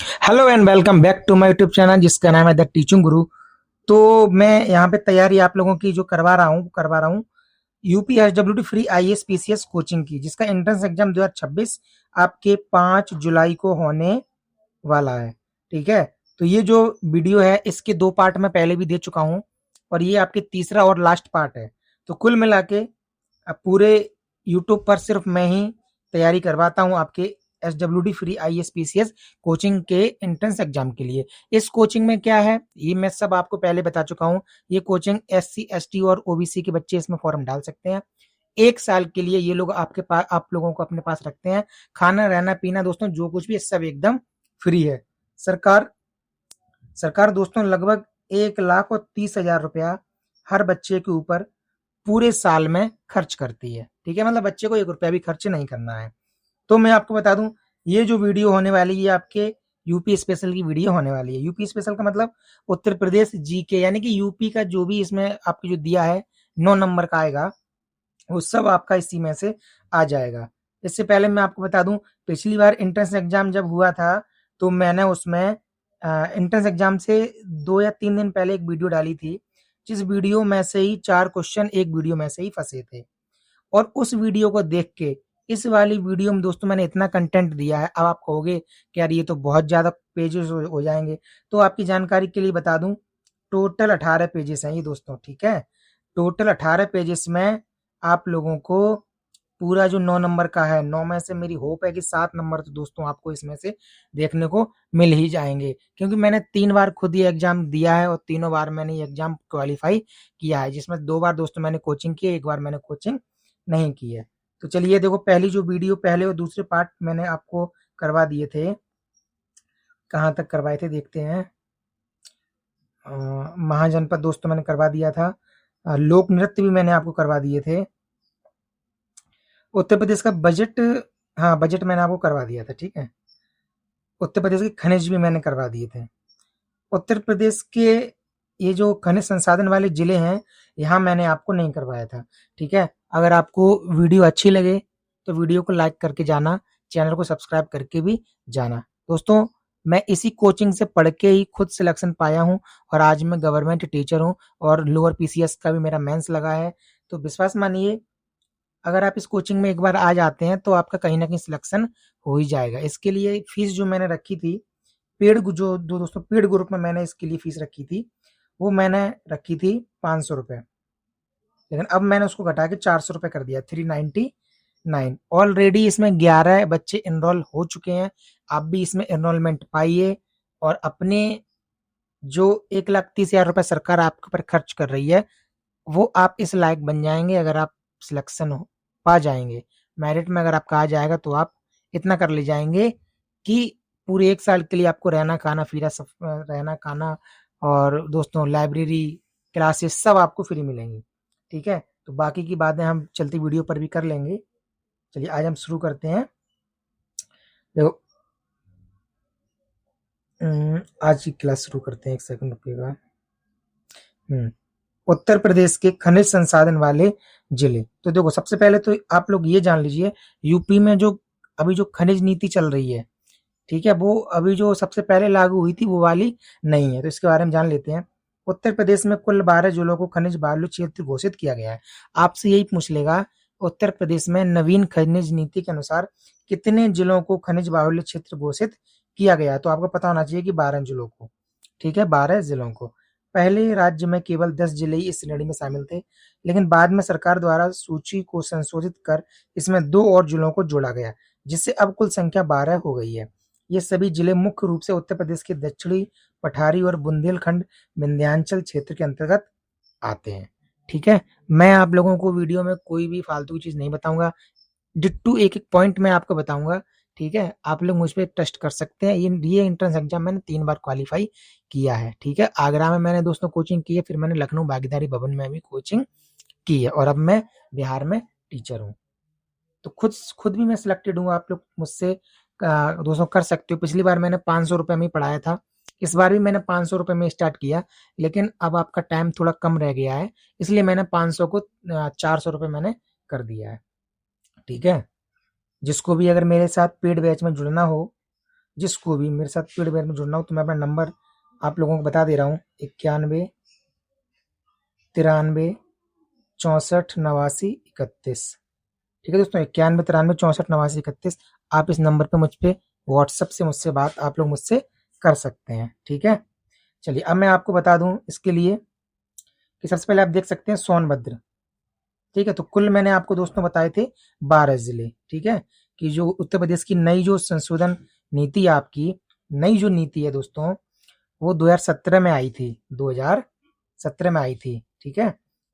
Hello and welcome back to my YouTube channel जिसका नाम है द टीचिंग गुरु। तो मैं यहाँ पे तैयारी आप लोगों की जो करवा रहा हूँ UP SWD free IAS PCS coaching की, जिसका एंट्रेंस एग्जाम 2026 आपके 5 जुलाई को होने वाला है। ठीक है, तो ये जो वीडियो है इसके 2 पार्ट मैं पहले भी दे चुका हूँ और ये आपके तीसरा और लास्ट पार्ट है। तो कुल मिला के अब पूरे यूट्यूब पर सिर्फ मैं ही तैयारी करवाता हूँ आपके SWD free IAS PCS coaching के एंट्रेंस एग्जाम के लिए। इस कोचिंग में क्या है ये मैं सब आपको पहले बता चुका हूँ। ये कोचिंग एससी एसटी और ओबीसी के बच्चे इसमें फॉर्म डाल सकते हैं। 1 साल के लिए ये लोग आपके पास आप लोगों को अपने पास रखते हैं। खाना रहना पीना दोस्तों जो कुछ भी है सब एकदम फ्री है। सरकार सरकार दोस्तों लगभग 1,30,000 रुपया हर बच्चे के ऊपर पूरे साल में खर्च करती है। ठीक है, मतलब बच्चे को 1 रुपया भी खर्च नहीं करना है। तो मैं आपको बता दूं, ये जो वीडियो होने वाली है ये आपके यूपी स्पेशल की वीडियो होने वाली है। यूपी स्पेशल का मतलब उत्तर प्रदेश जीके, यानी कि यूपी का जो भी इसमें आपको जो दिया है 9 नंबर का आएगा वो सब आपका इसी में से आ जाएगा। इससे पहले मैं आपको बता दूं, पिछली बार एंट्रेंस एग्जाम जब हुआ था तो मैंने उसमें एंट्रेंस एग्जाम से 2 या 3 दिन पहले एक वीडियो डाली थी, जिस वीडियो में से ही 4 क्वेश्चन एक वीडियो में से ही फंसे थे। और उस वीडियो को देख के इस वाली वीडियो में दोस्तों मैंने इतना कंटेंट दिया है। अब आप कहोगे कि यार ये तो बहुत ज़्यादा पेजेस हो जाएंगे, तो आपकी जानकारी के लिए बता दूं, टोटल 18 पेजेस हैं ये दोस्तों। ठीक है, टोटल 18 पेजेस में आप लोगों को पूरा जो 9 नंबर का है, 9 में से मेरी होप है कि 7 नंबर तो दोस्तों आपको इसमें से देखने को मिल ही जाएंगे, क्योंकि मैंने 3 बार खुद ये एग्जाम दिया है और तीनों बार मैंने ये एग्जाम क्वालिफाई किया है, जिसमें 2 बार दोस्तों मैंने कोचिंग की है, 1 बार मैंने कोचिंग नहीं की है। तो चलिए देखो, पहली जो वीडियो पहले और दूसरे पार्ट मैंने आपको करवा दिए थे, कहाँ तक करवाए थे देखते हैं। महाजनपद दोस्तों मैंने करवा दिया था। लोक नृत्य भी मैंने आपको करवा दिए थे। उत्तर प्रदेश का बजट, हाँ बजट मैंने आपको करवा दिया था। ठीक है, उत्तर प्रदेश के खनिज भी मैंने करवा दिए थे। उत्तर प्रदेश के ये जो खनिज संसाधन वाले जिले हैं यहाँ मैंने आपको नहीं करवाया था। ठीक है, अगर आपको वीडियो अच्छी लगे तो वीडियो को लाइक करके जाना, चैनल को सब्सक्राइब करके भी जाना। दोस्तों मैं इसी कोचिंग से पढ़ के ही खुद सिलेक्शन पाया हूँ और आज मैं गवर्नमेंट टीचर हूँ और लोअर पीसीएस का भी मेरा मेंस लगा है। तो विश्वास मानिए, अगर आप इस कोचिंग में एक बार आ जाते हैं तो आपका कहीं ना कहीं सिलेक्शन हो ही जाएगा। इसके लिए फीस जो मैंने रखी थी, जो दो दोस्तों पेड ग्रुप में मैंने इसके लिए फीस रखी थी, वो मैंने रखी थी 500 रुपये, लेकिन अब मैंने उसको घटा के 400 रुपये कर दिया, 399। ऑलरेडी इसमें 11 बच्चे इनरोल हो चुके हैं। आप भी इसमें इनरोलमेंट पाइए और अपने जो 1,30,000 रुपये सरकार आपके ऊपर खर्च कर रही है वो आप इस लायक बन जाएंगे अगर आप सिलेक्शन हो पा जाएंगे। मेरिट में अगर आपका आ जाएगा तो आप इतना कर ले जाएंगे कि पूरे 1 साल के लिए आपको रहना खाना रहना खाना और दोस्तों लाइब्रेरी क्लासेस सब आपको फ्री मिलेंगी। ठीक है, तो बाकी की बातें हम चलती वीडियो पर भी कर लेंगे। चलिए आज हम शुरू करते हैं। देखो, आज की क्लास शुरू करते हैं, 1 सेकंड रुकिएगा। उत्तर प्रदेश के खनिज संसाधन वाले जिले। तो देखो, सबसे पहले तो आप लोग ये जान लीजिए, यूपी में जो अभी जो खनिज नीति चल रही है, ठीक है, वो अभी जो सबसे पहले लागू हुई थी वो वाली नहीं है। तो इसके बारे में जान लेते हैं। उत्तर प्रदेश में कुल 12 जिलों को खनिज बालू क्षेत्र घोषित किया गया है। आपसे यही पूछ लेगा, उत्तर प्रदेश में नवीन खनिज नीति के अनुसार कितने जिलों को खनिज बाहुल्य क्षेत्र घोषित किया गया है? तो आपको पता होना चाहिए कि 12 जिलों को। ठीक है, 12 जिलों को। पहले राज्य में केवल 10 जिले ही इस श्रेणी में शामिल थे, लेकिन बाद में सरकार द्वारा सूची को संशोधित कर इसमें 2 और जिलों को जोड़ा गया, जिससे अब कुल संख्या 12 हो गई है। ये सभी जिले मुख्य रूप से उत्तर प्रदेश के दक्षिणी पठारी और बुंदेलखंड विंध्याचल क्षेत्र के अंतर्गत आते हैं। ठीक है, मैं आप लोगों को वीडियो में कोई भी फालतू की चीज नहीं बताऊंगा, डिट्टू एक एक पॉइंट मैं आपको बताऊंगा। ठीक है, आप लोग मुझ पर टेस्ट कर सकते हैं। ये एंट्रेंस एग्जाम मैंने 3 बार क्वालिफाई किया है। ठीक है, आगरा में मैंने दोस्तों कोचिंग की है, फिर मैंने लखनऊ भागीदारी भवन में भी कोचिंग की है और अब मैं बिहार में टीचर हूँ। तो खुद खुद भी मैं सिलेक्टेड हूँ। आप लोग मुझसे दोस्तों कर सकते हो। पिछली बार मैंने 500 रुपये में ही पढ़ाया था, इस बार भी मैंने 500 रुपये में स्टार्ट किया, लेकिन अब आपका टाइम थोड़ा कम रह गया है, इसलिए मैंने 500 को 400 रुपये मैंने कर दिया है। ठीक है, जिसको भी अगर मेरे साथ पेड बैच में जुड़ना हो जिसको भी मेरे साथ पेड बैच में जुड़ना हो तो मैं अपना नंबर आप लोगों को बता दे रहा हूँ, 91 93 64 89 31। ठीक है दोस्तों, 91 93 64 89 31। आप इस नंबर पे मुझ पे व्हाट्सएप से मुझसे बात आप लोग मुझसे कर सकते हैं। ठीक है, चलिए अब मैं आपको बता दूं इसके लिए कि सबसे पहले आप देख सकते हैं सोनभद्र। ठीक है, तो कुल मैंने आपको दोस्तों बताए थे 12 जिले। ठीक है, कि जो उत्तर प्रदेश की नई जो संशोधन नीति है आपकी, नई जो नीति है दोस्तों, वो 2017 में आई थी, 2017 में आई थी। ठीक है,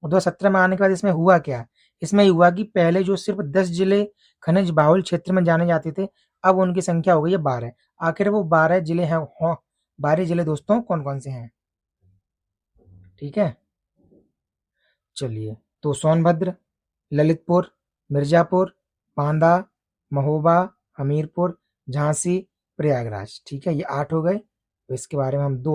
और 2017 में आने के बाद इसमें हुआ क्या, इसमें हुआ कि पहले जो सिर्फ 10 जिले खनिज बाहुल क्षेत्र में जाने जाते थे, अब उनकी संख्या हो गई है 12। आखिर वो 12 जिले हैं, 12 जिले दोस्तों कौन कौन से हैं? ठीक है, चलिए, तो सोनभद्र, ललितपुर, मिर्जापुर, बांदा, महोबा, हमीरपुर, झांसी, प्रयागराज। ठीक है, ये 8 हो गए। तो इसके बारे में हम 4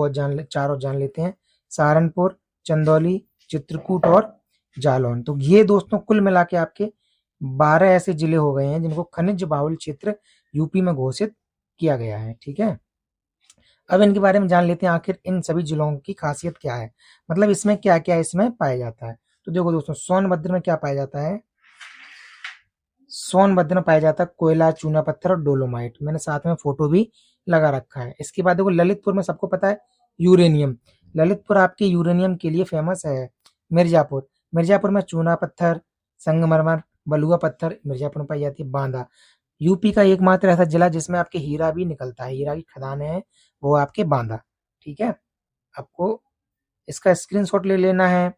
और जान लेते हैं। सहारनपुर, चंदौली, चित्रकूट और जालौन। तो ये दोस्तों कुल मिला के आपके 12 ऐसे जिले हो गए हैं जिनको खनिज बाहुल क्षेत्र यूपी में घोषित किया गया है। ठीक है, अब इनके बारे में जान लेते हैं आखिर इन सभी जिलों की खासियत क्या है, मतलब इसमें क्या क्या इसमें पाया जाता है। तो देखो दोस्तों, सोनभद्र में क्या पाया जाता है? सोनभद्र में पाया जाता है कोयला, चूना पत्थर और डोलोमाइट। मैंने साथ में फोटो भी लगा रखा है। इसके बाद देखो ललितपुर में सबको पता है यूरेनियम। ललितपुर आपके यूरेनियम के लिए फेमस है। मिर्जापुर, मिर्जापुर में चूना पत्थर, संगमरमर, बलुआ पत्थर मिर्जापुर में पाई जाती है। बांदा, यूपी का एकमात्र ऐसा जिला जिसमें आपके हीरा भी निकलता है, हीरा की खदान है वो आपके बांदा। ठीक है, आपको इसका स्क्रीनशॉट ले लेना है,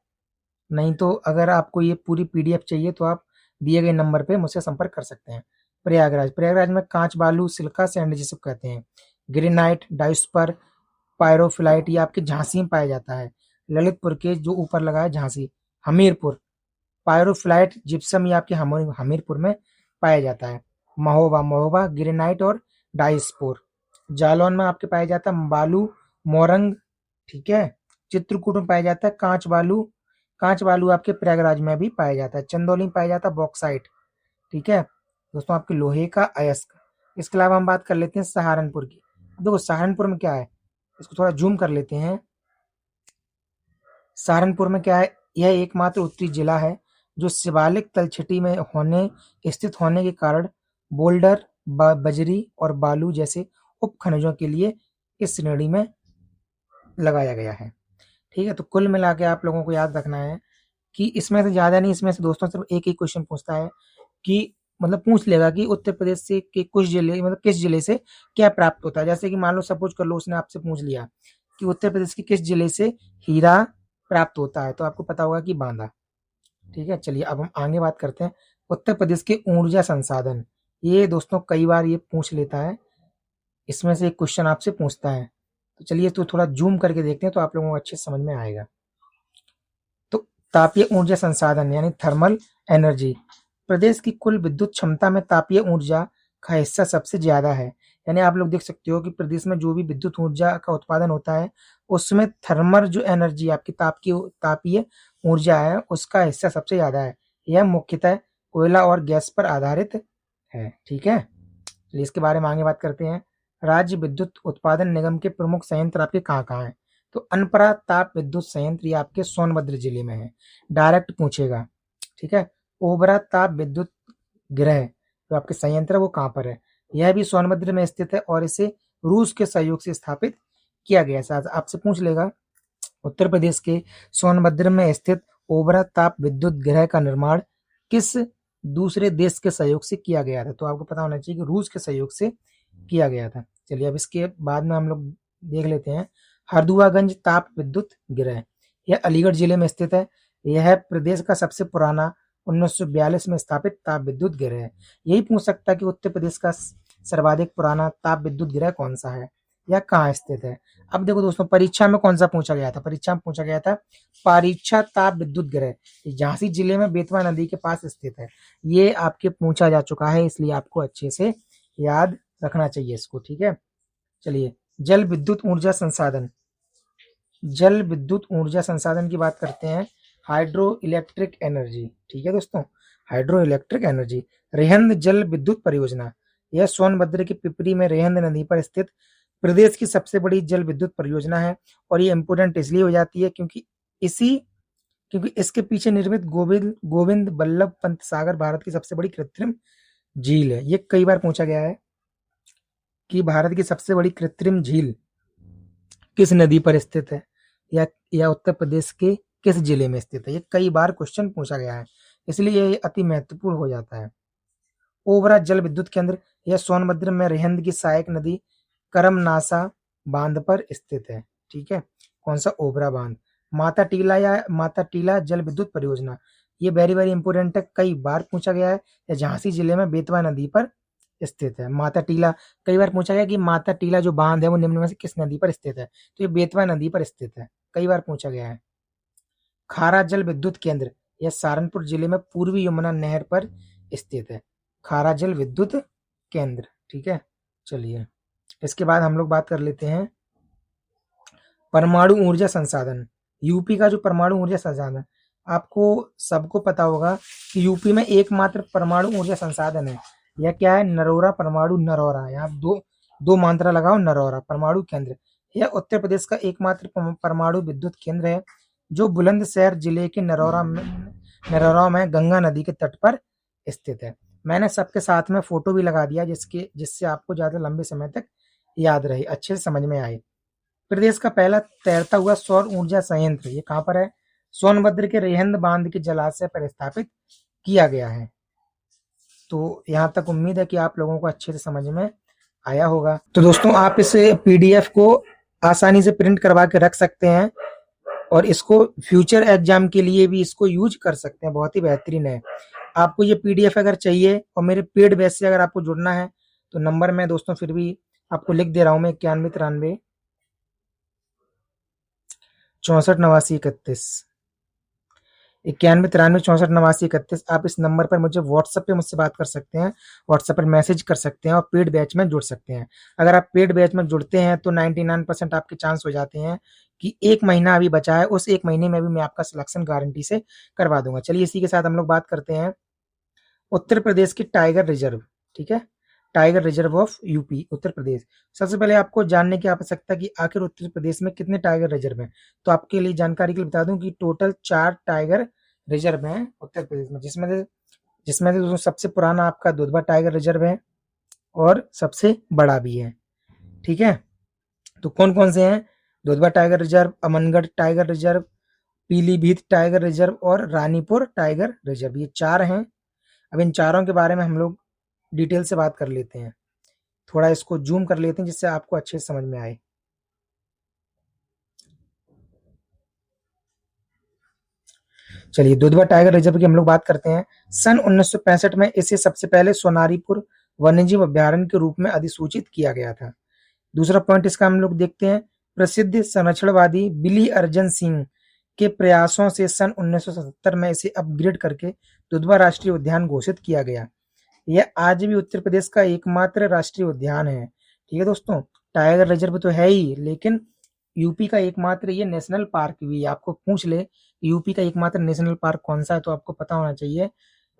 नहीं तो अगर आपको ये पूरी पीडीएफ चाहिए तो आप दिए गए नंबर पे मुझसे संपर्क कर सकते हैं। प्रयागराज, प्रयागराज में कांच बालू, सिलिका सैंड जिसे कहते हैं, ग्रेनाइट, डाइस्पर, पायरोफिलाइट, ये आपके झांसी में पाया जाता है। ललितपुर के जो ऊपर लगा है झांसी। हमीरपुर, पायरोफिलाइट जिप्सम, ये आपके हमीरपुर में पाया जाता है। महोबा, महोबा ग्रेनाइट और डाइस्पोर। जालौन में आपके पाया जाता है बालू, मोरंग। ठीक है, चित्रकूट में पाया जाता है कांच बालू, कांच बालू आपके प्रयागराज में भी पाया जाता है। चंदौली में पाया जाता है बॉक्साइट। ठीक है दोस्तों, आपके लोहे का अयस्क। इसके अलावा हम बात कर लेते हैं सहारनपुर की। देखो सहारनपुर में क्या है, इसको थोड़ा जूम कर लेते हैं। सहारनपुर में क्या है, यह एकमात्र उत्तरी जिला है जो शिवालिक तलछटी में स्थित होने के कारण बोल्डर, बजरी और बालू जैसे उप खनिजों के लिए इस श्रेणी में लगाया गया है। ठीक है, तो कुल मिला के आप लोगों को याद रखना है कि इसमें से ज्यादा नहीं, इसमें से दोस्तों सिर्फ एक ही क्वेश्चन पूछता है कि मतलब पूछ लेगा कि उत्तर प्रदेश से के कुछ जिले, मतलब किस जिले से क्या प्राप्त होता है। जैसे कि मान लो सपोज कर लो उसने आपसे पूछ लिया कि उत्तर प्रदेश के किस जिले से हीरा प्राप्त होता है, तो आपको पता होगा कि बांदा। ठीक है, चलिए अब हम आगे बात करते हैं उत्तर प्रदेश के ऊर्जा संसाधन। ये दोस्तों कई बार ये पूछ लेता है, इसमें से एक क्वेश्चन आपसे पूछता है। तो चलिए तो थोड़ा जूम करके देखते हैं तो आप लोगों को अच्छे समझ में आएगा। तो तापीय ऊर्जा संसाधन यानी थर्मल एनर्जी, प्रदेश की कुल विद्युत क्षमता में तापीय ऊर्जा का हिस्सा सबसे ज्यादा है। यानी आप लोग देख सकते हो कि प्रदेश में जो भी विद्युत ऊर्जा का उत्पादन होता है उसमें थर्मल जो एनर्जी आपकी तापीय ऊर्जा है उसका हिस्सा सबसे ज्यादा है। यह मुख्यतः कोयला और गैस पर आधारित है। ठीक है, चलिए इसके बारे में आगे बात करते हैं। राज्य विद्युत उत्पादन निगम के प्रमुख संयंत्र आपके कहाँ कहाँ हैं? तो अनपरा ताप विद्युत संयंत्र ये आपके सोनभद्र जिले में है, डायरेक्ट पूछेगा। ठीक है, ओबरा ताप विद्युत गृह जो आपके संयंत्र है वो कहाँ पर है? यह भी सोनभद्र में स्थित है और इसे रूस के सहयोग से स्थापित किया गया है। आपसे पूछ लेगा उत्तर प्रदेश के सोनभद्र में स्थित ओबरा ताप विद्युत गृह का निर्माण किस दूसरे देश के सहयोग से किया गया था? तो आपको पता होना चाहिए कि रूस के सहयोग से किया गया था। चलिए अब इसके बाद में हम लोग देख लेते हैं हरदुआगंज ताप विद्युत गृह। यह अलीगढ़ जिले में स्थित है। यह प्रदेश का सबसे पुराना 1942 में स्थापित ताप विद्युत गृह है। यही पूछ सकता है कि उत्तर प्रदेश का सर्वाधिक पुराना ताप विद्युत गृह कौन सा है या कहाँ स्थित है। अब देखो दोस्तों, परीक्षा में कौन सा पूछा गया था? परीक्षा में पूछा गया था पारीक्षा ताप विद्युत गृह, झांसी जिले में बेतवा नदी के पास स्थित है। ये आपके पूछा जा चुका है, इसलिए आपको अच्छे से याद रखना चाहिए इसको। ठीक है, चलिए जल विद्युत ऊर्जा संसाधन, जल विद्युत ऊर्जा संसाधन की बात करते हैं। Hydro electric energy. ठीक है दोस्तों, हाइड्रो इलेक्ट्रिक एनर्जी, रिहंद जल विद्युत परियोजना। यह सोनभद्र के पिपरी में रेहंद नदी पर स्थित प्रदेश की सबसे बड़ी जल विद्युत परियोजना है। और ये इंपोर्टेंट इसलिए हो जाती है क्योंकि इसके पीछे निर्मित गोविंद गोविंद बल्लभ पंत सागर भारत की सबसे बड़ी कृत्रिम झील है। ये कई बार पूछा गया है कि भारत की सबसे बड़ी कृत्रिम झील किस नदी पर स्थित है, या उत्तर प्रदेश के किस जिले में स्थित है। ये कई बार क्वेश्चन पूछा गया है, इसलिए ये अति महत्वपूर्ण हो जाता है। ओबरा जल विद्युत केंद्र यह सोनभद्र में रेहंद की सहायक नदी करमनासा बांध पर स्थित है। ठीक है, कौन सा? ओबरा बांध। माता टीला जल विद्युत परियोजना, ये वेरी वेरी इंपोर्टेंट है, कई बार पूछा गया है। यह झांसी जिले में बेतवा नदी पर स्थित है। माता टीला, कई बार पूछा गया कि माता टीला जो बांध है वो निम्न में से किस नदी पर स्थित है, तो ये बेतवा नदी पर स्थित है, कई बार पूछा गया है। खारा जल विद्युत केंद्र यह सहारनपुर जिले में पूर्वी यमुना नहर पर स्थित है। खारा जल विद्युत केंद्र। ठीक है, चलिए इसके बाद हम लोग बात कर लेते हैं परमाणु ऊर्जा संसाधन। यूपी का जो परमाणु ऊर्जा संसाधन, आपको सबको पता होगा कि यूपी में एकमात्र परमाणु ऊर्जा संसाधन है। यह क्या है? नरोरा परमाणु, नरौरा, यहाँ दो मात्रा लगाओ, नरौरा परमाणु केंद्र। यह उत्तर प्रदेश का एकमात्र परमाणु विद्युत केंद्र है जो बुलंदशहर जिले के नरौरा में गंगा नदी के तट पर स्थित है। मैंने सबके साथ में फोटो भी लगा दिया जिससे आपको ज्यादा लंबे समय तक याद रहे, अच्छे से समझ में आए। प्रदेश का पहला तैरता हुआ सौर ऊर्जा संयंत्र ये कहाँ पर है? सोनभद्र के रेहंद बांध के जलाशय पर स्थापित किया गया है। तो यहाँ तक उम्मीद है कि आप लोगों को अच्छे से समझ में आया होगा। तो दोस्तों, आप इस पीडीएफ को आसानी से प्रिंट करवा के रख सकते हैं और इसको फ्यूचर एग्जाम के लिए भी इसको यूज कर सकते हैं, बहुत ही बेहतरीन है। आपको ये पीडीएफ अगर चाहिए और मेरे पेड बैच से अगर आपको जुड़ना है तो नंबर मैं दोस्तों फिर भी आपको लिख दे रहा हूँ, मैं 9193 64 89 31 9193 64 89 31। आप इस नंबर पर मुझे व्हाट्सएप पे मुझसे बात कर सकते हैं, व्हाट्सएप पर मैसेज कर सकते हैं और पेड बैच में जुड़ सकते हैं। अगर आप पेड बैच में जुड़ते हैं तो 99% आपके चांस हो जाते हैं कि 1 महीना अभी बचा है, उस 1 महीने में भी मैं आपका सिलेक्शन गारंटी से करवा दूंगा। चलिए इसी के साथ हम लोग बात करते हैं उत्तर प्रदेश की टाइगर रिजर्व। ठीक है, tiger reserve of UP Uttar Pradesh. सबसे पहले आपको जानने की आवश्यकता कि आखिर उत्तर प्रदेश में कितने टाइगर रिजर्व हैं। तो आपके लिए जानकारी के लिए बता दूं कि टोटल 4 टाइगर रिजर्व हैं उत्तर प्रदेश में, जिसमें से सबसे पुराना आपका दुधवा टाइगर रिजर्व है और सबसे बड़ा भी है। ठीक है, तो कौन कौन से हैं? Dudhwa tiger reserve, Amangarh tiger reserve, Pilibhit tiger reserve और रानीपुर टाइगर रिजर्व, ये 4 हैं। अब इन चारों के बारे में हम लोग डिटेल से बात कर लेते हैं। थोड़ा इसको जूम कर लेते हैं जिससे आपको अच्छे से समझ में आए। चलिए दुधवा टाइगर रिजर्व की हम लोग बात करते हैं। सन 1965 में इसे सबसे पहले सोनारीपुर वन्यजीव अभ्यारण्य के रूप में अधिसूचित किया गया था। दूसरा पॉइंट इसका हम लोग देखते हैं, प्रसिद्ध संरक्षणवादी बिली अर्जन सिंह के प्रयासों से सन 1977 में इसे अपग्रेड करके दुधवा राष्ट्रीय उद्यान घोषित किया गया। यह आज भी उत्तर प्रदेश का एकमात्र राष्ट्रीय उद्यान है। ठीक है दोस्तों, टाइगर रिजर्व तो है ही, लेकिन यूपी का एकमात्र ये नेशनल पार्क भी। आपको पूछ ले यूपी का एकमात्र नेशनल पार्क कौन सा है, तो आपको पता होना चाहिए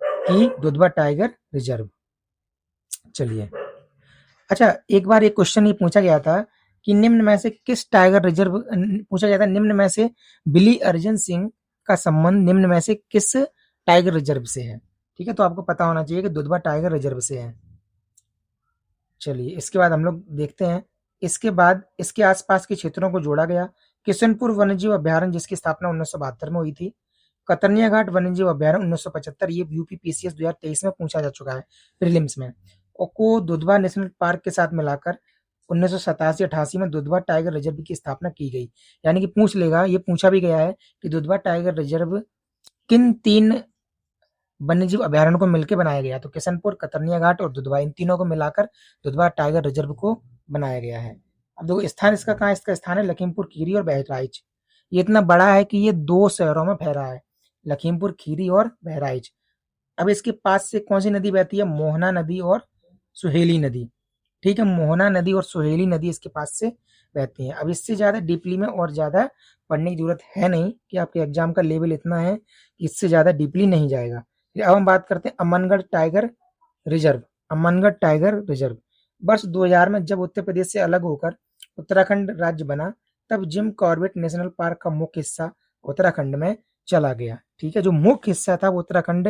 कि दुधवा टाइगर रिजर्व। चलिए, अच्छा एक बार एक क्वेश्चन ये पूछा गया था कि निम्न में से किस टाइगर रिजर्व, पूछा गया था निम्न में से बिली अर्जन सिंह का संबंध निम्न में से किस टाइगर रिजर्व से है। ठीक है, तो आपको पता होना चाहिए कि दुधवा टाइगर रिजर्व से है। चलिए इसके बाद हम लोग देखते हैं, इसके बाद इसके आसपास के क्षेत्रों को जोड़ा गया। किशनपुर वन्यजीव अभ्यारण्य जिसकी स्थापना 1972 में हुई थी। कतरनिया घाट वन्यजीव अभ्यारण्य 1975, ये यूपी पीसीएस 2023 में पूछा जा चुका है प्रीलिम्स में। और को दुधवा नेशनल पार्क के साथ मिलाकर 1987-88 में दुधवा टाइगर रिजर्व की स्थापना की गई। यानी कि पूछ लेगा, ये पूछा भी गया है कि दुधवा टाइगर रिजर्व किन 3 वन्यजीव अभ्यारण्य को मिलकर बनाया गया। तो किशनपुर, कतरनिया घाट और दुधवा, इन तीनों को मिलाकर दुधवा टाइगर रिजर्व को बनाया गया है। अब देखो स्थान इसका कहाँ है, इसका स्थान है लखीमपुर खीरी और बहराइच। ये इतना बड़ा है कि ये 2 शहरों में फैला है, लखीमपुर खीरी और बहराइच। अब इसके पास से कौन सी नदी बहती है? मोहना नदी और सुहेली नदी। ठीक है, मोहना नदी और सुहेली नदी इसके पास से बहती हैं। अब इससे ज्यादा डीपली में और ज्यादा पढ़ने की जरूरत है नहीं, कि आपके एग्जाम का लेवल इतना है कि इससे ज्यादा डीपली नहीं जाएगा। अब हम बात करते हैं Amangarh tiger reserve. Amangarh tiger reserve. वर्ष 2000 में जब उत्तर प्रदेश से अलग होकर उत्तराखंड राज्य बना, तब जिम कॉर्बेट नेशनल पार्क का मुख्य हिस्सा उत्तराखंड में चला गया। ठीक है, जो मुख्य हिस्सा था वो उत्तराखंड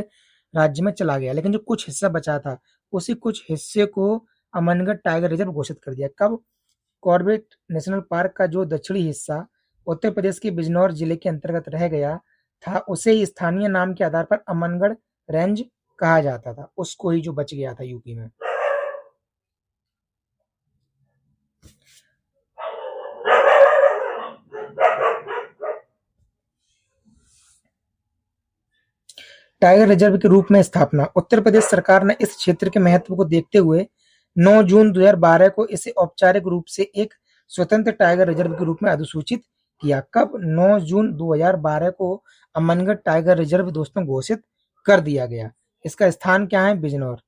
राज्य में चला गया, लेकिन जो कुछ हिस्सा बचा था उसी कुछ हिस्से को अमनगढ़ टाइगर रिजर्व घोषित कर दिया। कब? कॉर्बेट नेशनल पार्क का जो दक्षिणी हिस्सा उत्तर प्रदेश के बिजनौर जिले के अंतर्गत रह गया था, उसे स्थानीय नाम के आधार पर अमनगढ़ रेंज कहा जाता था, उसको ही जो बच गया था यूपी में। टाइगर रिजर्व के रूप में स्थापना। उत्तर प्रदेश सरकार ने इस क्षेत्र के महत्व को देखते हुए 9 जून 2012 को इसे औपचारिक रूप से एक स्वतंत्र टाइगर रिजर्व के रूप में अधिसूचित किया। कब? 9 जून 2012 को अमनगढ़ टाइगर रिजर्व दोस्तों घोषित कर दिया गया। इसका स्थान क्या है? बिजनौर।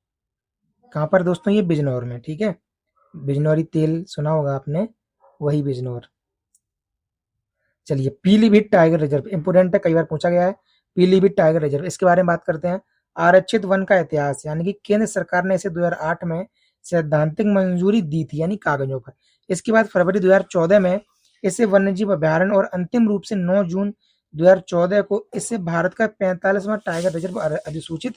कहाँ पर दोस्तों? ये बिजनौर में। ठीक है, बिजनौरी तेल सुना होगा आपने, वही बिजनौर। चलिए, पीलीभीत टाइगर रिजर्व इंपोर्टेंट है, कई बार पूछा गया है। पीलीभीत टाइगर रिजर्व, इसके बारे में बात करते हैं। आरक्षित वन का इतिहास, यानी कि केंद्र सरकार ने इसे 2008 में सैद्धांतिक मंजूरी दी थी, यानी कागजों पर। इसके बाद फरवरी 2014 में इसे वन्यजीव अभ्यारण्य और अंतिम रूप से 9 जून 2014 को इसे भारत का 45वां टाइगर रिजर्व अधिसूचित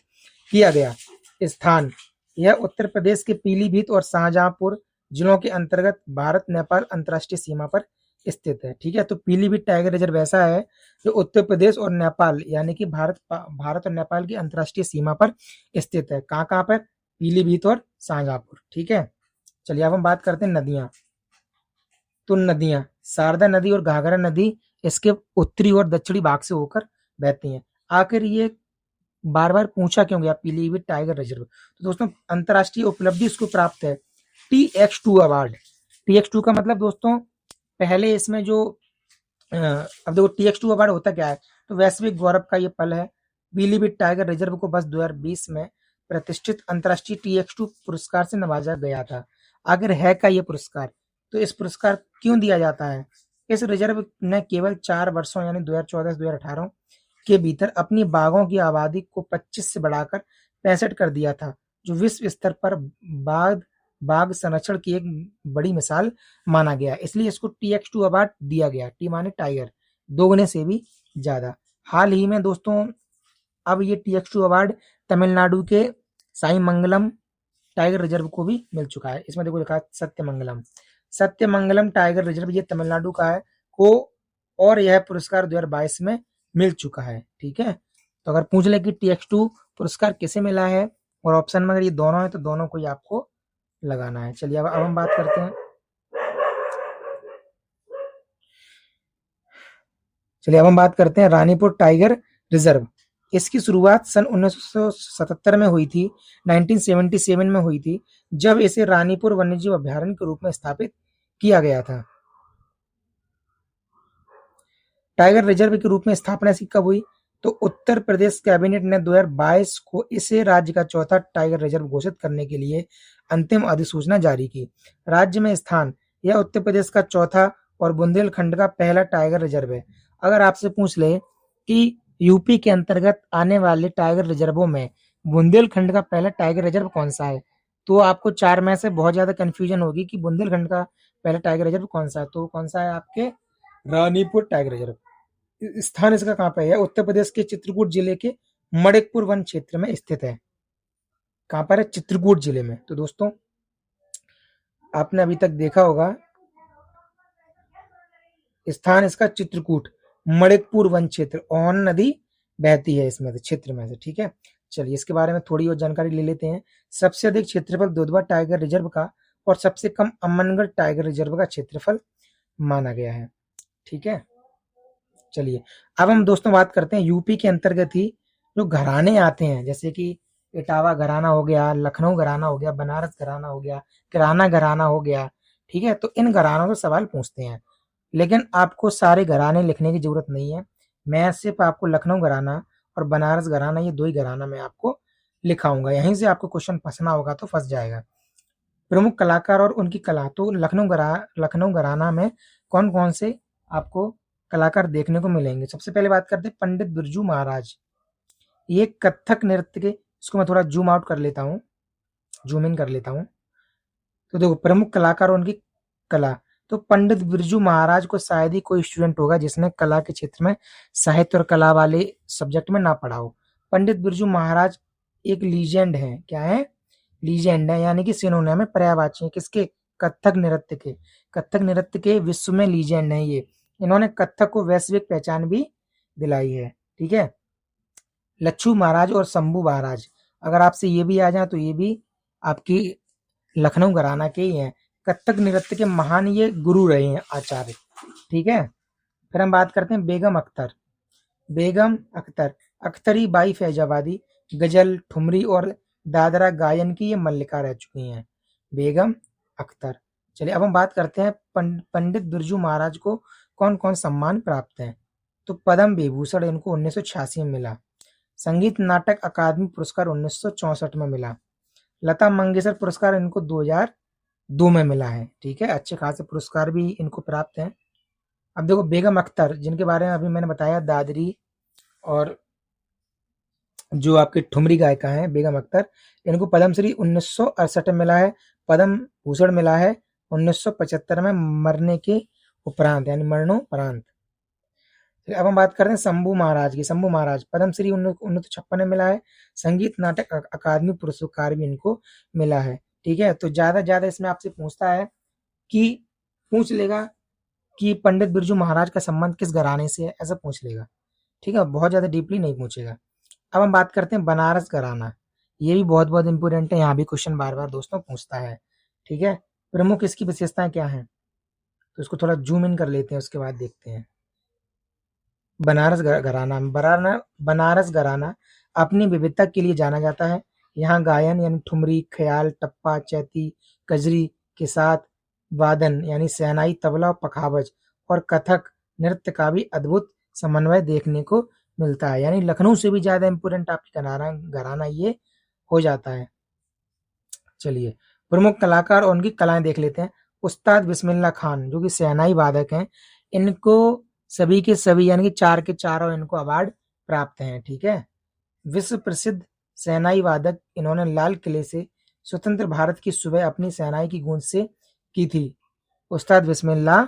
किया गया। स्थान, यह उत्तर प्रदेश के पीलीभीत और शाहजहांपुर जिलों के अंतर्गत भारत नेपाल अंतर्राष्ट्रीय सीमा पर स्थित है। ठीक है, तो पीलीभीत टाइगर रिजर्व ऐसा है जो उत्तर प्रदेश और नेपाल, यानी कि भारत और नेपाल की अंतर्राष्ट्रीय सीमा पर स्थित है। कहाँ कहाँ पर? पीलीभीत और शाहजहांपुर। ठीक है, चलिए अब हम बात करते हैं नदियां। तो नदियां, शारदा नदी और घाघरा नदी इसके उत्तरी और दक्षिणी भाग से होकर बहती हैं। आखिर ये बार बार पूछा क्यों गया पीलीभीत टाइगर रिजर्व? तो दोस्तों, अंतर्राष्ट्रीय उपलब्धि इसको प्राप्त है TX2 अवार्ड। TX2 का मतलब दोस्तों, पहले इसमें जो अब देखो TX2 अवार्ड होता क्या है, तो वैश्विक गौरव का ये पल है। पीलीभीत टाइगर रिजर्व को वर्ष 2020 में प्रतिष्ठित अंतर्राष्ट्रीय TX2 पुरस्कार से नवाजा गया था। आखिर है क्या ये पुरस्कार? तो इस पुरस्कार क्यों दिया जाता है? इस रिजर्व ने केवल 4 वर्षों यानी 2014 से 2018 के भीतर अपनी बाघों की आबादी को 25 से बढ़ाकर 65 कर दिया था, जो विश्व स्तर पर बाघ संरक्षण की एक बड़ी मिसाल माना गया। इसलिए इसको TX2 अवार्ड दिया गया। टी माने टाइगर, दोगुने से भी ज्यादा। हाल ही में दोस्तों अब ये TX2 अवार्ड तमिलनाडु के साईमंगलम टाइगर रिजर्व को भी मिल चुका है। इसमें देखो लिखा है सत्यमंगलम टाइगर रिजर्व, ये तमिलनाडु का है को, और यह पुरस्कार 2022 में मिल चुका है। ठीक है, तो अगर पूछ ले कि TX2 पुरस्कार किसे मिला है और ऑप्शन में अगर ये दोनों है तो दोनों को ही आपको लगाना है। चलिए अब हम बात करते हैं रानीपुर टाइगर रिजर्व। इसकी शुरुआत सन 1977 में हुई थी, 1977 में हुई थी, जब इसे रानीपुर वन्यजीव अभ्यारण्य के रूप में स्थापित किया गया था। टाइगर रिजर्व के रूप में स्थापना इसकी कब हुई? तो उत्तर प्रदेश कैबिनेट ने 2022 को इसे राज्य का चौथा टाइगर रिजर्व घोषित करने के लिए अंतिम अधिसूचना जारी की। राज्य में स्थान, यह उत्तर प्रदेश का चौथा और बुंदेलखंड का पहला टाइगर रिजर्व है। अगर आपसे पूछ ले कि यूपी के अंतर्गत आने वाले टाइगर रिजर्वों में बुंदेलखंड का पहला टाइगर रिजर्व कौन सा है, तो आपको 4 में से बहुत ज्यादा कंफ्यूजन होगी कि बुंदेलखंड का पहला टाइगर रिजर्व कौन सा है। तो कौन सा है? आपके रानीपुर टाइगर रिजर्व। स्थान इसका कहाँ पे है? उत्तर प्रदेश के चित्रकूट जिले के मणिकपुर वन क्षेत्र में स्थित है। कहाँ पर है? चित्रकूट जिले में। तो दोस्तों, आपने अभी तक देखा होगा स्थान इसका चित्रकूट, मणिकपुर वन क्षेत्र, ओहन नदी बहती है इसमें से, क्षेत्र में से। ठीक है, चलिए इसके बारे में थोड़ी और जानकारी ले लेते हैं। सबसे अधिक क्षेत्रफल दुधवा टाइगर रिजर्व का और सबसे कम अमनगढ़ टाइगर रिजर्व का क्षेत्रफल माना गया है। ठीक है, चलिए अब हम दोस्तों बात करते हैं यूपी के अंतर्गत ही जो घराने आते हैं, जैसे कि इटावा घराना हो गया, लखनऊ घराना हो गया, बनारस घराना हो गया, किराना घराना हो गया। ठीक है, तो इन घरानों से सवाल पूछते हैं, लेकिन आपको सारे घराने लिखने की जरूरत नहीं है। मैं सिर्फ आपको लखनऊ घराना और बनारस घराना, ये 2 ही घराना मैं आपको लिखाऊंगा। यहीं से आपको क्वेश्चन फंसना होगा तो फंस जाएगा। प्रमुख कलाकार और उनकी कला, तो लखनऊ घराना में कौन कौन से आपको कलाकार देखने को मिलेंगे? सबसे पहले बात करते हैं पंडित बिरजू महाराज। ये कथक नृत्य के, इसको मैं थोड़ा जूम आउट कर लेता हूँ, जूम इन कर लेता हूँ। तो देखो प्रमुख कलाकार और उनकी कला, तो पंडित बिरजू महाराज को शायद ही कोई स्टूडेंट होगा जिसने कला के क्षेत्र में साहित्य और कला वाले सब्जेक्ट में ना पढ़ा हो। पंडित बिरजू महाराज एक लीजेंड है, क्या है, लीजेंड है, यानी कि सिनोनिम है, पर्यायवाची है किसके, कथक नृत्य के। कथक नृत्य के विश्व में लीजेंड है ये, इन्होंने कथक को वैश्विक पहचान भी दिलाई है। ठीक है, लच्छू महाराज और शंभू महाराज, अगर आपसे ये भी आ जाए तो ये भी आपकी लखनऊ घराना के ही हैं। कथक नृत्य के महान ये गुरु रहे हैं, आचार्य। ठीक है, फिर हम बात करते हैं बेगम अख्तर। बेगम अख्तर, अख्तरी बाई फैजाबादी, गजल, ठुमरी और दादरा गायन की ये मल्लिका रह चुकी हैं, बेगम अख्तर। चलिए अब हम बात करते हैं पंडित बिरजू महाराज को कौन कौन सम्मान प्राप्त हैं। तो पद्म विभूषण इनको 1986 में मिला, संगीत नाटक अकादमी पुरस्कार 1964 में मिला, लता मंगेशकर पुरस्कार इनको 2002 में मिला है। ठीक है, अच्छे खासे पुरस्कार भी इनको प्राप्त हैं। अब देखो बेगम अख्तर, जिनके बारे में अभी मैंने बताया, दादरी और जो आपके ठुमरी गायिका हैं बेगम अख्तर, इनको पद्मश्री 1968 में मिला है, पद्म भूषण मिला है 1975 में मरने के उपरांत, यानी मरणोपरांत। अब हम बात करते हैं शंभू महाराज की। शंभू महाराज पद्मश्री 1956 में मिला है, संगीत नाटक अकादमी पुरस्कार भी इनको मिला है। ठीक है, तो ज्यादा इसमें आपसे पूछता है कि पूछ लेगा कि पंडित बिरजू महाराज का संबंध किस घराने से है, ऐसा पूछ लेगा। ठीक है, बहुत ज्यादा डीपली नहीं पूछेगा। अब हम बात करते हैं बनारस घराना, ये भी बहुत बहुत इंपोर्टेंट है, यहाँ भी क्वेश्चन बार बार दोस्तों पूछता है। ठीक है, प्रमुख इसकी विशेषताएं क्या हैं, तो इसको थोड़ा जूम इन कर लेते हैं, उसके बाद देखते हैं। बनारस घराना अपनी विविधता के लिए जाना जाता है। यहाँ गायन यानी ठुमरी, ख्याल, टप्पा, चैती, कजरी के साथ वादन यानी शहनाई, तबला, पखावज और कथक नृत्य का भी अद्भुत समन्वय देखने को मिलता है, यानी लखनऊ से भी ज्यादा इंपोर्टेंट आपकी घराना ये हो जाता है। चलिए प्रमुख कलाकार और उनकी कलाएं देख लेते हैं। उस्ताद बिस्मिल्लाह खान जो कि शहनाई वादक हैं, इनको सभी के सभी यानी कि 4 के चारों इनको अवार्ड प्राप्त हैं। ठीक है, विश्व प्रसिद्ध शहनाई वादक, इन्होंने लाल किले से स्वतंत्र भारत की सुबह अपनी शहनाई की गूंज से की थी। उस्ताद बिस्मिल्लाह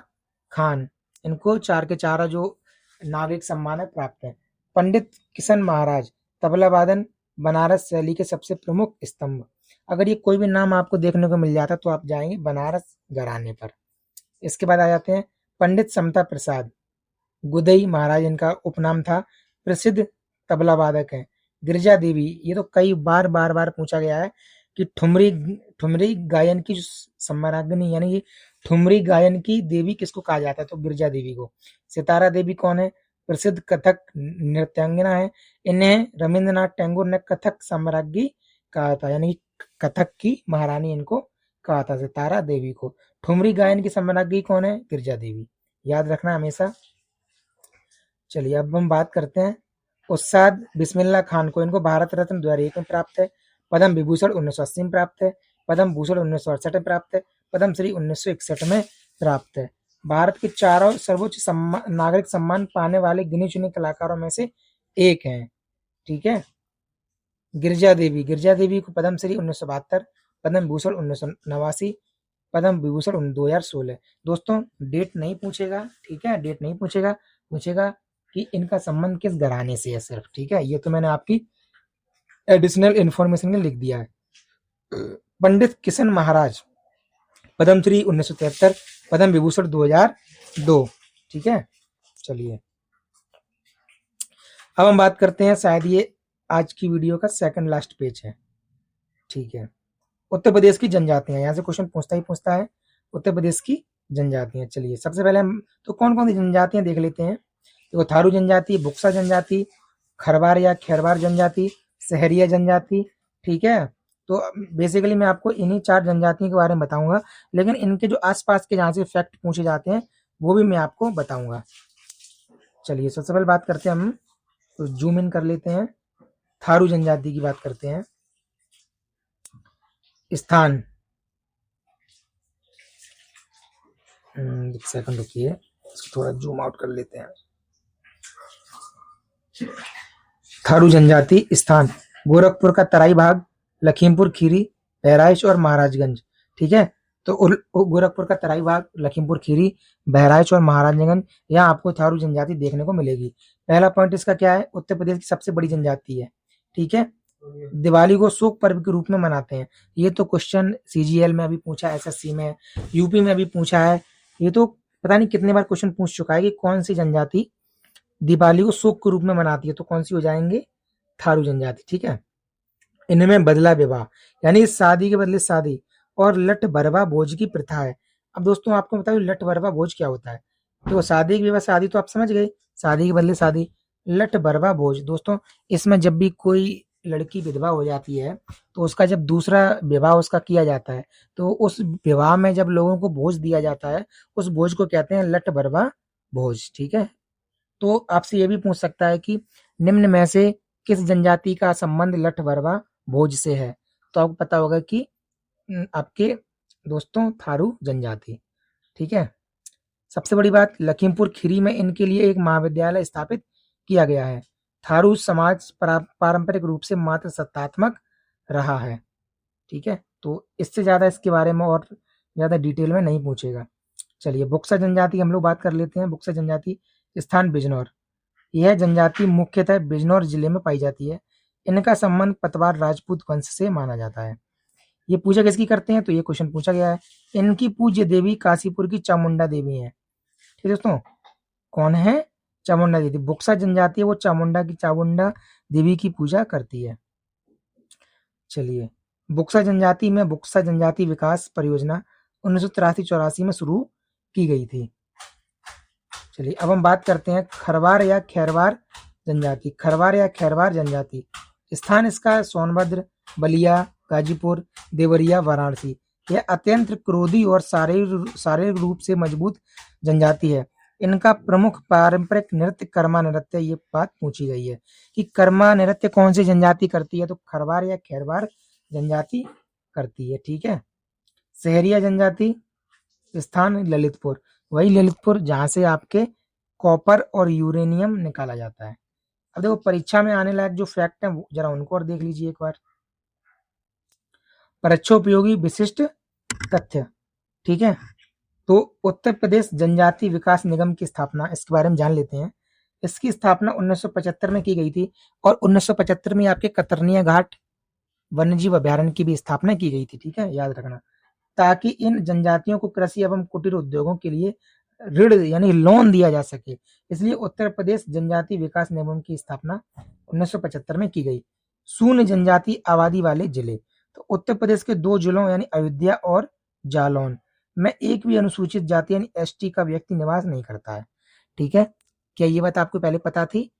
खान, इनको 4 के चारों जो नागरिक सम्मान प्राप्त है। पंडित किशन महाराज, तबला वादन बनारस शैली के सबसे प्रमुख स्तंभ। अगर ये कोई भी नाम आपको देखने को मिल जाता तो आप जाएंगे बनारस घराने पर। इसके बाद आ जाते हैं पंडित समता प्रसाद, गुदई महाराज इनका उपनाम था, प्रसिद्ध तबला वादक हैं। गिरिजा देवी, ये तो कई बार पूछा गया है कि ठुमरी गायन की सम्राज्ञी यानी कि ठुमरी गायन की देवी किसको कहा जाता है, तो गिरिजा देवी को। सितारा देवी कौन है, प्रसिद्ध कथक नृत्यांगना है, इन्हें रविंद्रनाथ टैगोर ने कथक सम्राज्ञी कहा था, यानी कथक की महारानी इनको कहा था, सितारा देवी को। ठुमरी गायन की सम्राज्ञी कौन है, गिरिजा देवी, याद रखना हमेशा। चलिए अब हम बात करते हैं उस्ताद बिस्मिल्लाह खान को, इनको भारत रत्न 2001 में प्राप्त है, पद्म विभूषण 1980 में प्राप्त है, पद्म भूषण 1968 में प्राप्त है, पद्मश्री 1961 में प्राप्त है। भारत के चारों सर्वोच्च नागरिक सम्मान पाने वाले गिने चुने कलाकारों में से एक हैं। ठीक है, गिरिजा देवी को पद्मश्री 1972, पद्म भूषण 1989, पद्म विभूषण 2016। दोस्तों डेट नहीं पूछेगा, ठीक है, डेट नहीं पूछेगा, पूछेगा कि इनका संबंध किस घराने से है सिर्फ। ठीक है, ये तो मैंने आपकी एडिशनल इंफॉर्मेशन में लिख दिया है। पंडित किशन महाराज, पद्मश्री 1973, पद्म विभूषण 2002। ठीक है, चलिए अब हम बात करते हैं, शायद ये आज की वीडियो का सेकंड लास्ट पेज है। ठीक है, उत्तर प्रदेश की जनजातियां, यहाँ से क्वेश्चन पूछता है उत्तर प्रदेश की जनजातियां। चलिए सबसे पहले हम तो कौन कौन सी जनजातियां देख लेते हैं। देखो थारू जनजाति, बुक्सा जनजाति, खरवार या खेरवार जनजाति, सहरिया जनजाति। ठीक है, तो बेसिकली मैं आपको इन्हीं 4 जनजातियों के बारे में बताऊंगा, लेकिन इनके जो आसपास के जहाँ से फैक्ट पूछे जाते हैं वो भी मैं आपको बताऊंगा। चलिए सबसे पहले बात करते हैं हम, तो जूम इन कर लेते हैं, थारू जनजाति की बात करते हैं। स्थान, एक सेकंड रुकिए, इसको थोड़ा जूम आउट कर लेते हैं। थारू जनजाति स्थान, गोरखपुर का तराई भाग, लखीमपुर खीरी, बहराइच और महाराजगंज। ठीक है, तो गोरखपुर का तराई भाग, लखीमपुर खीरी, बहराइच और महाराजगंज, यहाँ आपको थारू जनजाति देखने को मिलेगी। पहला पॉइंट इसका क्या है, उत्तर प्रदेश की सबसे बड़ी जनजाति है। ठीक है, दिवाली को शोक पर्व के रूप में मनाते हैं। ये तो क्वेश्चन सीजीएल में अभी पूछा, एसएससी में, यूपी में भी पूछा है। ये तो पता नहीं कितने बार क्वेश्चन पूछ चुका है कि कौन सी जनजाति दिवाली को शोक के रूप में मनाती है, तो कौन सी हो जाएंगे, थारू जनजाति। ठीक है, इनमें बदला विवाह यानी शादी के बदले शादी और लठ बरवा भोज की प्रथा है। अब दोस्तों आपको बताओ लठ बरवा भोज क्या होता है। तो शादी के विवाह शादी तो आप समझ गए, शादी के बदले शादी। लठ बरवा भोज दोस्तों, इसमें जब भी कोई लड़की विधवा हो जाती है तो उसका जब दूसरा विवाह उसका किया जाता है, तो उस विवाह में जब लोगों को भोज दिया जाता है, उस भोज को कहते हैं लठ बरवा भोज। ठीक है, तो आपसे ये भी पूछ सकता है कि निम्न में से किस जनजाति का संबंध लठ बरवा भोज से है, तो आपको पता होगा कि आपके दोस्तों थारू जनजाति। ठीक है, सबसे बड़ी बात, लखीमपुर खीरी में इनके लिए एक महाविद्यालय स्थापित किया गया है। थारू समाज पारंपरिक रूप से मात्र सत्तात्मक रहा है। ठीक है, तो इससे ज्यादा इसके बारे में और ज्यादा डिटेल में नहीं पूछेगा। चलिए, बुक्सा जनजाति हम लोग बात कर लेते हैं। बुक्सा जनजाति, स्थान बिजनौर। यह जनजाति मुख्यतः बिजनौर जिले में पाई जाती है। इनका संबंध पतवार राजपूत वंश से माना जाता है। ये पूजा किसकी करते हैं, तो ये क्वेश्चन पूछा गया है। इनकी पूज्य देवी काशीपुर की चामुंडा देवी है। ठीक है दोस्तों, कौन है, चामुंडा देवी। बुक्सा जनजाति है वो चामुंडा देवी की पूजा करती है। चलिए, बुक्सा जनजाति में बुक्सा जनजाति विकास परियोजना 1983-84 में शुरू की गई थी। चलिए, अब हम बात करते हैं खरवार या खैरवार जनजाति। खरवार या खैरवार जनजाति, स्थान इसका सोनभद्र, बलिया, गाजीपुर, देवरिया, वाराणसी। यह अत्यंत क्रोधी और शारीरिक रूप से मजबूत जनजाति है। इनका प्रमुख पारंपरिक नृत्य कर्मा नृत्य। ये बात पूछी गई है कि कर्मा नृत्य कौन सी जनजाति करती है, तो खरवार या खैरवार जनजाति करती है। ठीक है, सहरिया जनजाति, स्थान ललितपुर। वही ललितपुर जहां से आपके कॉपर और यूरेनियम निकाला जाता है। अब देखो परीक्षा में आने लायक जो फैक्ट है जरा उनको और देख लीजिए एक बार। परीक्षोपयोगी विशिष्ट तथ्य। ठीक है, तो उत्तर प्रदेश जनजाति विकास निगम की स्थापना, इसके बारे में जान लेते हैं। इसकी स्थापना 1975 में की गई थी और 1975 में आपके कतरनिया घाट वन्यजीव अभ्यारण्य की भी स्थापना की गई थी। ठीक है, याद रखना, ताकि इन जनजातियों को कृषि एवं कुटीर उद्योगों के लिए ऋण यानी लोन दिया जा सके। इसलिए उत्तर प्रदेश जनजाति विकास निगम की स्थापना 1975 में की गई। शून्य जनजाति आबादी वाले जिले, तो उत्तर प्रदेश के 2 जिलों यानी अयोध्या और जालौन में एक भी अनुसूचित जाति यानी एसटी का व्यक्ति निवास नहीं करता है। ठीक है, क्या ये बात आपको पहले पता थी।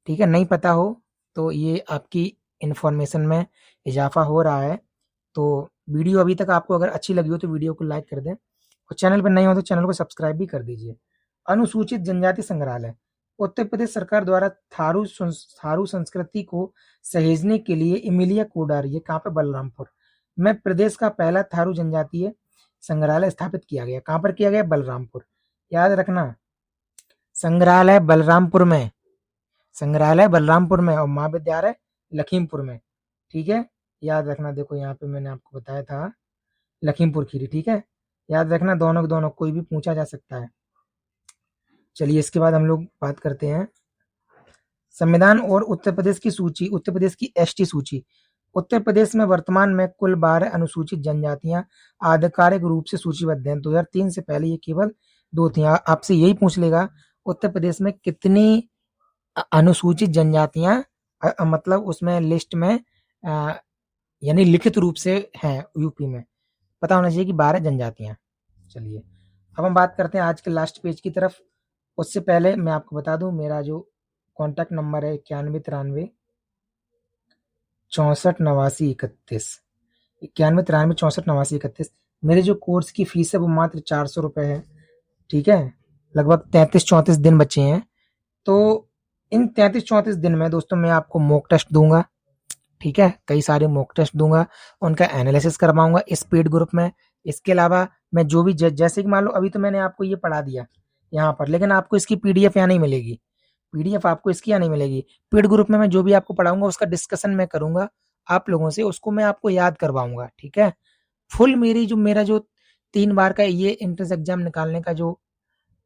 ठीक है, नहीं पता हो तो ये आपकी इंफॉर्मेशन में इजाफा हो रहा है। तो वीडियो अभी तक आपको अगर अच्छी लगी हो तो वीडियो को लाइक कर दें और चैनल पर नए हो तो चैनल को सब्सक्राइब भी कर दीजिए। अनुसूचित जनजाति संग्रहालय, उत्तर प्रदेश सरकार द्वारा थारू संस्कृति को सहेजने के लिए इमिलिया कोडार, ये कहाँ पे, बलरामपुर में प्रदेश का पहला थारू जनजातीय संग्रहालय स्थापित किया गया। कहाँ पर किया गया, बलरामपुर। याद रखना, संग्रहालय बलरामपुर में, संग्रहालय बलरामपुर में और महाविद्यालय लखीमपुर में। ठीक है, याद रखना। देखो यहाँ पे मैंने आपको बताया था लखीमपुर खीरी। ठीक है, याद रखना, दोनों के दोनों, कोई भी पूछा जा सकता है। चलिए, इसके बाद हम लोग बात करते हैं संविधान और उत्तर प्रदेश की सूची। उत्तर प्रदेश की एसटी सूची। उत्तर प्रदेश में वर्तमान में कुल 12 अनुसूचित जनजातियां आधिकारिक रूप से सूचीबद्ध हैं। 2003 से पहले ये केवल 2 थी। आपसे यही पूछ लेगा उत्तर प्रदेश में कितनी अनुसूचित जनजातियां मतलब उसमें लिस्ट में यानी लिखित रूप से हैं यूपी में, पता होना चाहिए कि 12 जनजातियां। चलिए, अब हम बात करते हैं आज के लास्ट पेज की तरफ। उससे पहले मैं आपको बता दूं मेरा जो कॉन्टैक्ट नंबर है 9193 64 89 31, 9193 64 89 31। मेरे जो कोर्स की फीस है वो मात्र 400 रुपये है। ठीक है, लगभग 33-34 दिन बचे हैं। तो इन 33-34 दिन में दोस्तों मैं आपको मॉक टेस्ट दूंगा। ठीक है, कई सारे मॉक टेस्ट दूंगा, उनका एनालिसिस करवाऊंगा इस पेड ग्रुप में। इसके अलावा मैं जो भी जैसे कि मान लो अभी तो मैंने आपको ये पढ़ा दिया यहाँ पर, लेकिन आपको इसकी पीडीएफ यहाँ नहीं मिलेगी। पीडीएफ आपको इसकी यहाँ नहीं मिलेगी। पेड ग्रुप में मैं जो भी आपको पढ़ाऊंगा उसका डिस्कशन मैं करूंगा आप लोगों से, उसको मैं आपको याद करवाऊंगा, ठीक है। फुल मेरा जो 3 बार का ये एंट्रेंस एग्जाम निकालने का जो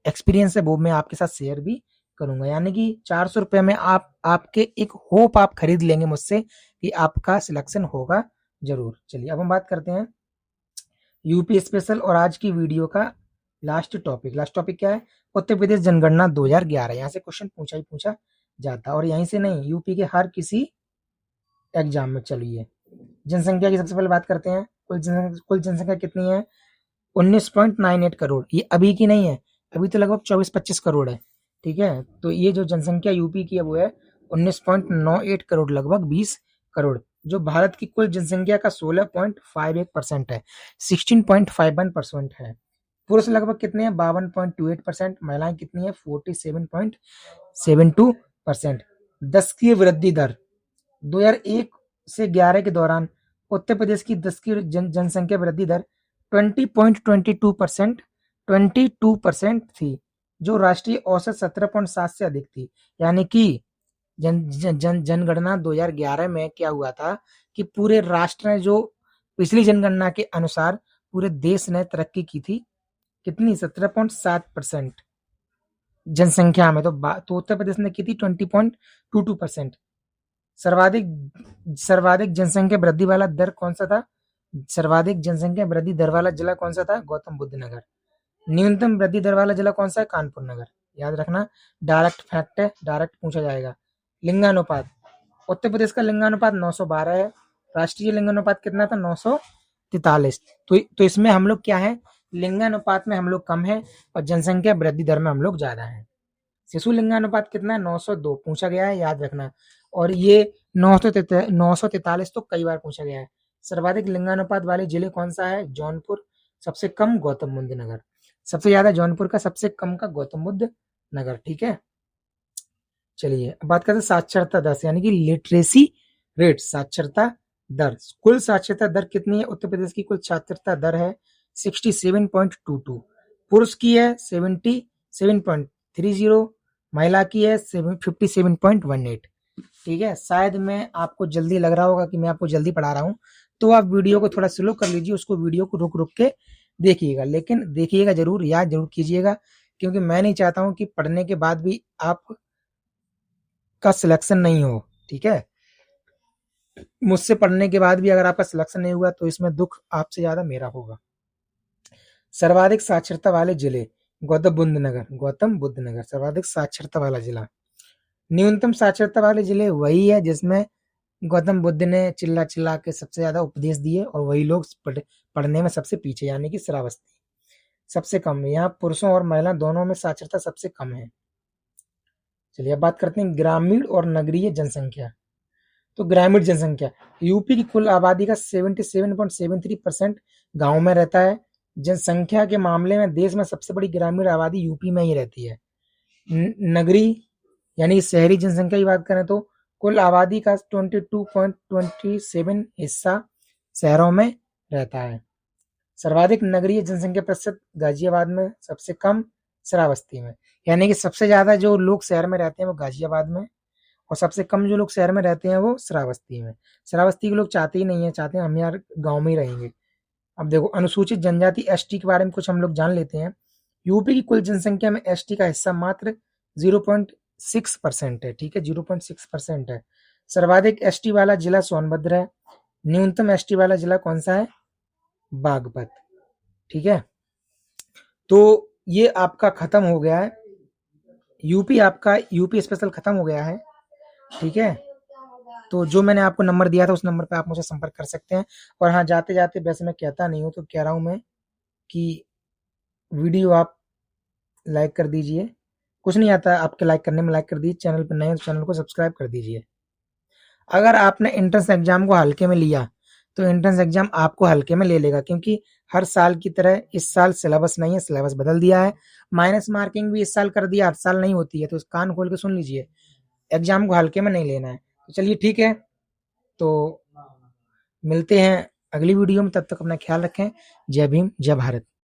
एक्सपीरियंस है वो मैं आपके साथ शेयर भी करूंगा। यानी कि 400 रुपये में आप आपके एक होप आप खरीद लेंगे मुझसे कि आपका सिलेक्शन होगा जरूर। चलिए अब हम बात करते हैं यूपी स्पेशल और आज की वीडियो का लास्ट टॉपिक क्या है? उत्तर प्रदेश जनगणना 2011। यहाँ से क्वेश्चन पूछा ही पूछा जाता है, और यहीं से नहीं, यूपी के हर किसी एग्जाम में। चलिए जनसंख्या की सबसे पहले बात करते हैं। कुल जनसंख्या कितनी है? 19.98 करोड़। ये अभी की नहीं है, अभी तो लगभग 24-25 करोड़ है, ठीक है। तो ये जो जनसंख्या यूपी की है वो है 19.98 करोड़, लगभग 20 करोड़, जो भारत की कुल जनसंख्या का 16.51% है, 16.51% है। पुरुष लगभग कितने हैं? 52.28%। महिलाएं कितनी है? 47.72%। दशकीय वृद्धि दर 2001 से 11 के दौरान उत्तर प्रदेश की दशकीय जनसंख्या वृद्धि दर 20.22%, 22% थी, जो राष्ट्रीय औसत 17.7 से अधिक थी। यानी कि जनगणना 2011 में क्या हुआ था कि पूरे राष्ट्र ने, जो पिछली जनगणना के अनुसार पूरे देश ने तरक्की की थी, कितनी? 17.7% जनसंख्या में। तो उत्तर प्रदेश ने की थी 20.22%। सर्वाधिक जनसंख्या वृद्धि वाला दर कौन सा था? सर्वाधिक जनसंख्या वृद्धि दर वाला जिला कौन सा था? गौतम बुद्ध नगर। न्यूनतम वृद्धि दर वाला जिला कौन सा है? कानपुर नगर। याद रखना, डायरेक्ट फैक्ट है, डायरेक्ट पूछा जाएगा। लिंगानुपात, उत्तर प्रदेश का लिंगानुपात 912 है। राष्ट्रीय लिंगानुपात कितना था? 943। तो इसमें हम लोग क्या है? लिंगानुपात में हम लोग कम है और जनसंख्या वृद्धि दर में हम लोग ज्यादा है। शिशु लिंगानुपात कितना है? 902 पूछा गया है, याद रखना। और ये 943 तो कई बार पूछा गया है। सर्वाधिक लिंगानुपात वाले जिले कौन सा है? जौनपुर। सबसे कम गौतम बुद्ध नगर। सबसे ज्यादा जौनपुर का, सबसे कम का गौतम बुद्ध नगर, ठीक है। चलिए अब बात करते हैं साक्षरता दर, यानी कि लिटरेसी रेट, साक्षरता दर। कुल साक्षरता दर कितनी है? उत्तर प्रदेश की कुल साक्षरता दर है 67.22। पुरुष की है 77.30, महिला की है 57.18। ठीक है। शायद मैं आपको जल्दी लग रहा होगा कि मैं आपको जल्दी पढ़ा रहा हूँ, तो आप वीडियो को थोड़ा स्लो कर लीजिए, उसको वीडियो को रुक रुक के देखिएगा, लेकिन देखिएगा जरूर, याद जरूर कीजिएगा, क्योंकि मैं नहीं चाहता हूं कि पढ़ने के बाद भी आप का सिलेक्शन नहीं हो, ठीक है। मुझसे पढ़ने के बाद भी अगर आपका सिलेक्शन नहीं हुआ तो इसमें दुख आपसे ज्यादा मेरा होगा। सर्वाधिक साक्षरता वाले जिले, गौतम बुद्ध नगर सर्वाधिक साक्षरता वाला जिला। न्यूनतम साक्षरता वाले जिले वही है जिसमें गौतम बुद्ध ने चिल्ला चिल्ला के सबसे ज्यादा उपदेश दिए, और वही लोग पढ़ने में सबसे पीछे, यानी कि श्रावस्ती। सबसे कम, यहाँ पुरुषों और महिला दोनों में साक्षरता सबसे कम है। चलिए अब बात करते हैं ग्रामीण और नगरीय जनसंख्या। तो ग्रामीण जनसंख्या, यूपी की कुल आबादी का 77.73% गांव में रहता है। जनसंख्या के मामले में देश में सबसे बड़ी ग्रामीण आबादी यूपी में ही रहती है। नगरी यानी शहरी जनसंख्या की बात करें तो कुल आबादी का 22.27 हिस्सा शहरों में रहता है। सर्वाधिक नगरीय जनसंख्या प्रतिशत गाजियाबाद में, सबसे कम श्रावस्ती में। यानी कि सबसे ज्यादा जो लोग शहर में रहते हैं वो गाजियाबाद में, और सबसे कम जो लोग शहर में रहते हैं वो श्रावस्ती में। श्रावस्ती के लोग चाहते ही नहीं है, चाहते हैं हम यार गांव में ही रहेंगे। अब देखो, अनुसूचित जनजाति एसटी के बारे में कुछ हम लोग जान लेते हैं। यूपी की कुल जनसंख्या में एसटी का हिस्सा मात्र 0.6% है, ठीक है, 0.6% है। सर्वाधिक एसटी वाला जिला सोनभद्र है। न्यूनतम एसटी वाला जिला कौन सा है? बागपत, ठीक है। तो ये आपका खत्म हो गया है आपका यूपी स्पेशल खत्म हो गया है, ठीक है। तो जो मैंने आपको नंबर दिया था उस नंबर पे आप मुझे संपर्क कर सकते हैं। और हाँ, जाते जाते वैसे मैं कहता नहीं हूँ तो कह रहा हूँ मैं कि वीडियो आप लाइक कर दीजिए, कुछ नहीं आता आपके लाइक करने में, लाइक कर दीजिए। चैनल पर नए हो तो चैनल को सब्सक्राइब कर दीजिए। अगर आपने एंट्रेंस एग्जाम को हल्के में लिया तो एंट्रेंस एग्जाम आपको हल्के में ले लेगा, क्योंकि हर साल की तरह इस साल सिलेबस नहीं है, सिलेबस बदल दिया है। माइनस मार्किंग भी इस साल कर दिया, हर साल नहीं होती है, तो कान खोल के सुन लीजिए, एग्जाम को हल्के में नहीं लेना है। तो चलिए ठीक है, तो मिलते हैं अगली वीडियो में, तब तक अपना ख्याल रखें। जय भीम, जय भारत।